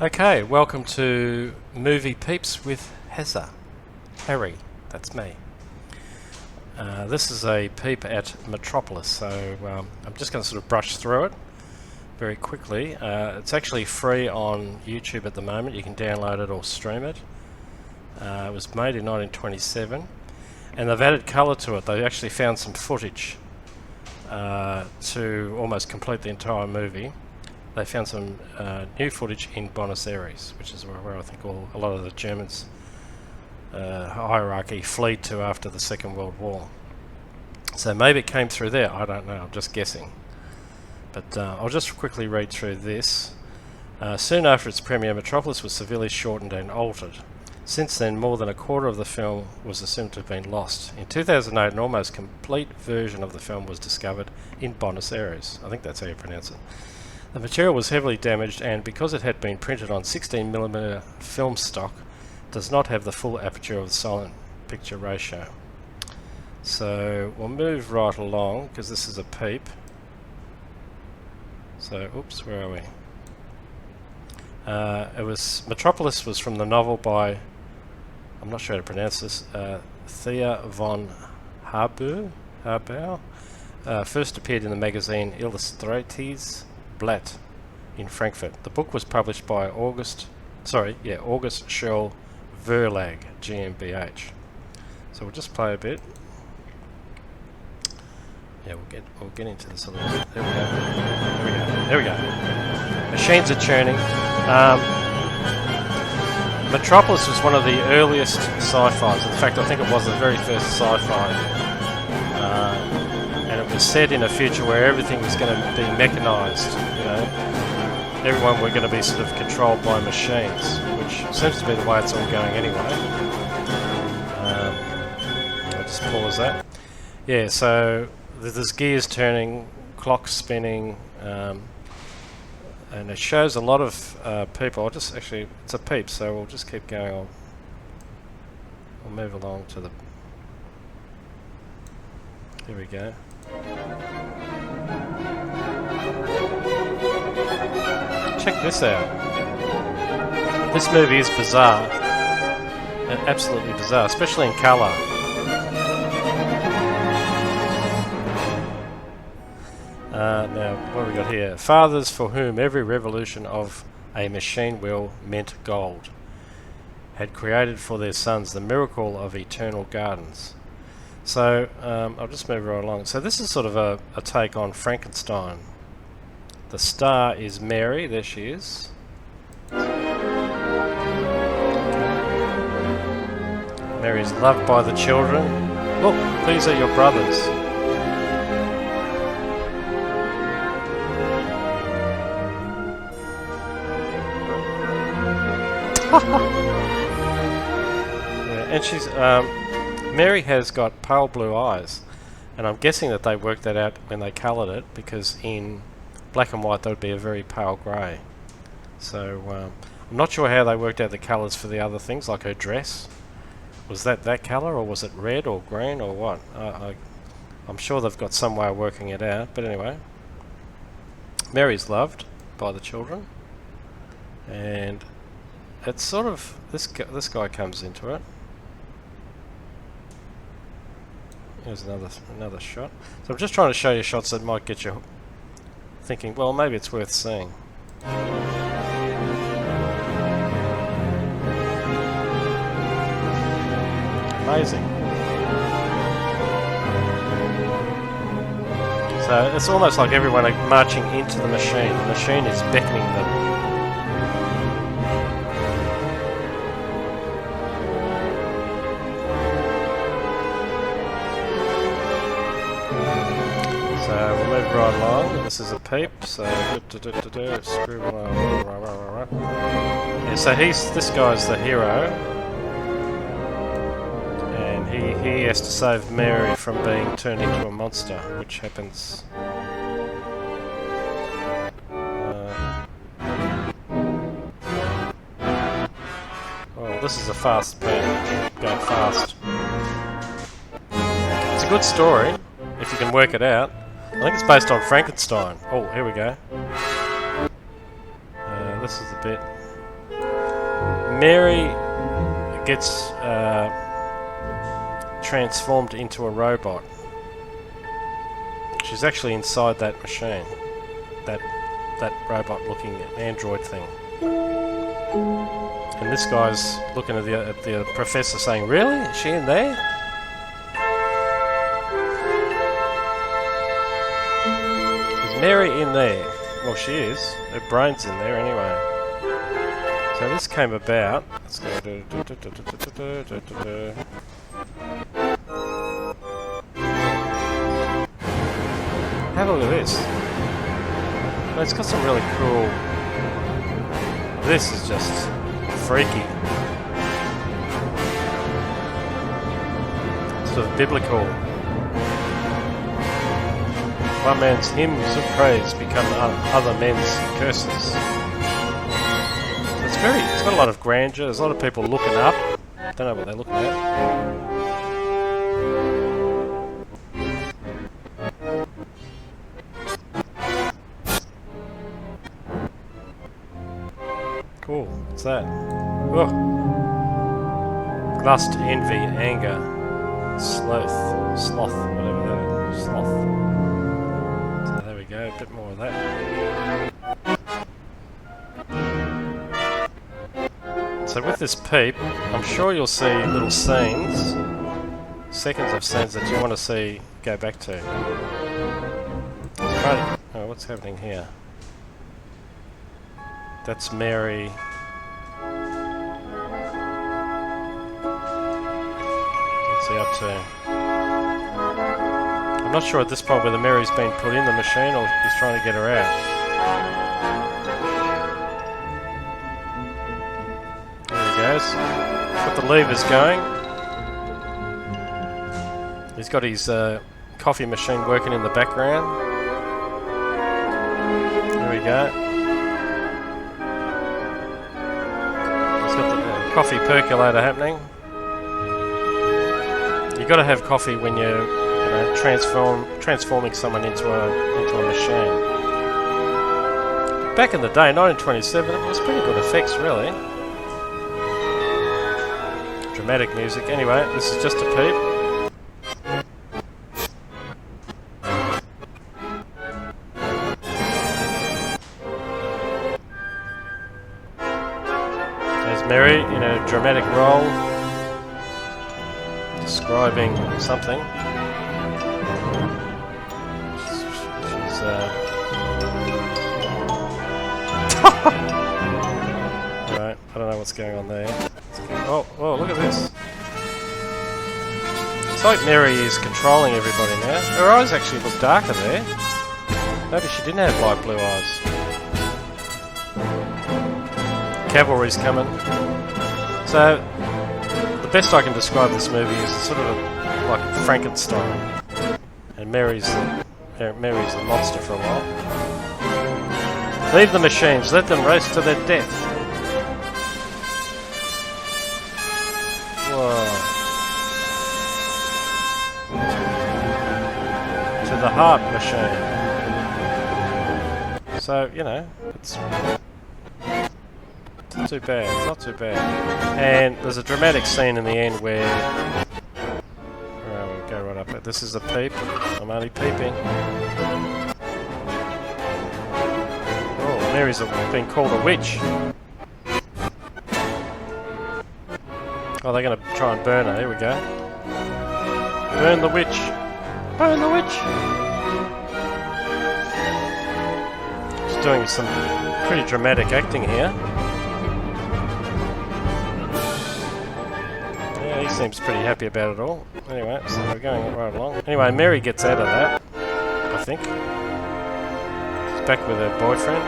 Okay, welcome to Movie Peeps with Hezza. Harry, that's me. This is a peep at Metropolis, so I'm just going to sort of brush through it very quickly. It's actually free on YouTube at the moment. You can download it or stream it. It was made in 1927, and they've added colour to it. They actually found some footage to almost complete the entire movie. They found some new footage in Buenos Aires, which is where I think a lot of the Germans' hierarchy fled to after the Second World War. So maybe it came through there, I don't know, I'm just guessing. But I'll just quickly read through this. Soon after its premiere, Metropolis was severely shortened and altered. Since then, more than a quarter of the film was assumed to have been lost. In 2008, an almost complete version of the film was discovered in Buenos Aires. I think that's how you pronounce it. The material was heavily damaged, and because it had been printed on 16mm film stock, does not have the full aperture of the silent picture ratio. So we'll move right along because this is a peep. So, oops, where are we? Metropolis was from the novel by, I'm not sure how to pronounce this, Thea von Harbou. First appeared in the magazine Illustrates Blatt in Frankfurt. The book was published by August Scholl Verlag GmbH. So we'll just play a bit. Yeah, we'll get into this a little bit. There we go. Machines are churning. Metropolis was one of the earliest sci-fis. In fact, I think it was the very first sci-fi. And it was set in a future where everything was going to be mechanised. You know, everyone were going to be sort of controlled by machines, which seems to be the way it's all going anyway. I'll just pause that. Yeah, so there's gears turning, clocks spinning, and it shows a lot of people. It's a peep, so we'll just keep going. We'll move along to the. Here we go. Check this out. This movie is bizarre, absolutely bizarre, especially in colour. Now, what have we got here? Fathers for whom every revolution of a machine wheel meant gold had created for their sons the miracle of eternal gardens. So, I'll just move right along. So this is sort of a take on Frankenstein. The star is Mary, there she is. Mary's loved by the children. Look, these are your brothers. Yeah, and she's Mary has got pale blue eyes, and I'm guessing that they worked that out when they coloured it, because in black and white that would be a very pale grey. So I'm not sure how they worked out the colours for the other things, like her dress. Was that colour, or was it red or green or what? I'm sure they've got some way of working it out, but anyway. Mary's loved by the children, and it's sort of this guy comes into it. Here's another shot. So I'm just trying to show you shots that might get you thinking, well, maybe it's worth seeing. Amazing. So it's almost like everyone are marching into the machine. The machine is beckoning them. So we'll move right along. This is a peep. So screw along. Yeah, so this guy's the hero, and he has to save Mary from being turned into a monster, which happens. Oh, this is a fast peep. Going fast. It's a good story if you can work it out. I think it's based on Frankenstein. Oh, here we go. This is the bit. Mary gets transformed into a robot. She's actually inside that machine, that robot-looking android thing. And this guy's looking at the professor, saying, "Really? Is she in there?" Is Mary in there? Well, she is. Her brain's in there anyway. So this came about. Let's go. Have a look at this. Well, it's got some really cool. This is just freaky. Sort of biblical. One man's hymns of praise become other men's curses. So it's got a lot of grandeur. There's a lot of people looking up. Don't know what they're looking at. Cool. What's that? Oh. Lust, envy, anger, sloth, whatever that is. Sloth. So there we go, a bit more of that. So with this peep, I'm sure you'll see little scenes, seconds of scenes that you want to see go back to. Oh, what's happening here? That's Mary. What's he up to? I'm not sure at this point whether Mary's been put in the machine or he's trying to get her out. There he goes. Got the levers going. He's got his coffee machine working in the background. There we go. Coffee percolator happening. You've got to have coffee when you're transforming someone into a machine. Back in the day, 1927, it was pretty good effects, really. Dramatic music. Anyway, this is just a peep. Mary in a dramatic role, describing something. She's Alright, I don't know what's going on there. Oh, look at this. It's like Mary is controlling everybody now. Her eyes actually look darker there. Maybe she didn't have light blue eyes. Cavalry's coming. So, the best I can describe this movie is sort of like Frankenstein. And Mary's the monster for a while. Leave the machines, let them race to their death. Whoa. To the heart machine. So, you know, it's not too bad, not too bad. And there's a dramatic scene in the end where... we'll go right up there. This is a peep. I'm only peeping. Oh, Mary's been called a witch. Oh, they're going to try and burn her. Here we go. Burn the witch. Burn the witch. She's doing some pretty dramatic acting here. He seems pretty happy about it all. Anyway, so we're going right along. Anyway, Mary gets out of that, I think. She's back with her boyfriend.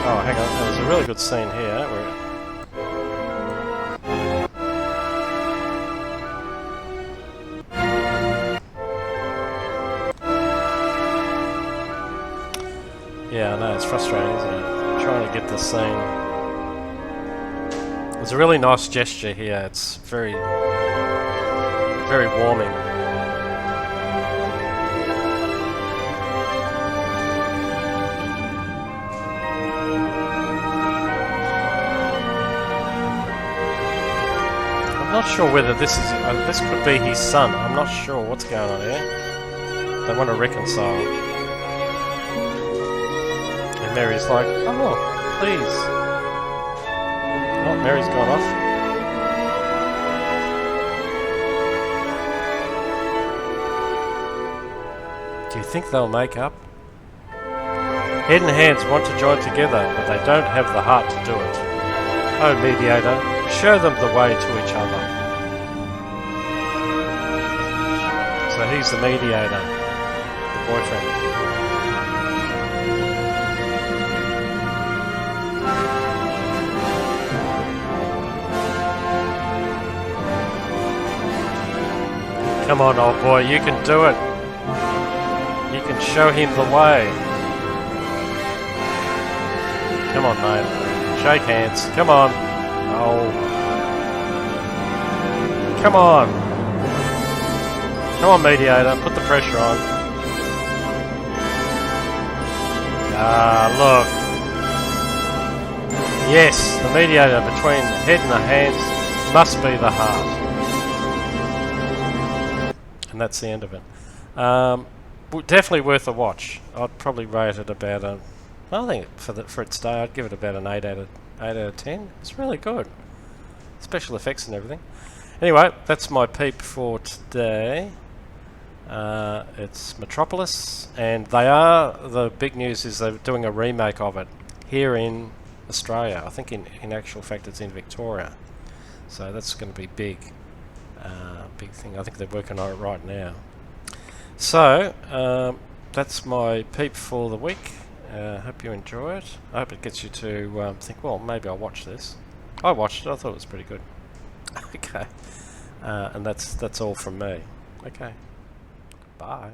Oh, hang on. There's a really good scene here where... Yeah, I know, it's frustrating, isn't it? I'm trying to get the scene. There's a really nice gesture here. It's very, very warming. not sure whether this is this could be his son. I'm not sure what's going on here. They want to reconcile. And Mary's like, oh, please. Oh, Mary's gone off. Do you think they'll make up? Head and hands want to join together, but they don't have the heart to do it. Oh, mediator, show them the way to each other. So he's the mediator, the boyfriend. Come on, old boy, you can do it. You can show him the way. Come on, mate. Shake hands. Come on. Oh. Come on. Come on, mediator. Put the pressure on. Ah, look. Yes, the mediator between the head and the hands must be the heart. And that's the end of it. Definitely worth a watch. I'd probably rate it about a... I think for its day, I'd give it about an 8 out of 10. It's really good. Special effects and everything. Anyway, that's my peep for today. It's Metropolis, and the big news is they're doing a remake of it here in Australia. I think in actual fact it's in Victoria. So that's going to be big thing. I think they're working on it right now. So, that's my peep for the week. Hope you enjoy it. I hope it gets you to think, well, maybe I'll watch this. I watched it. I thought it was pretty good. Okay. And that's all from me. Okay. Bye.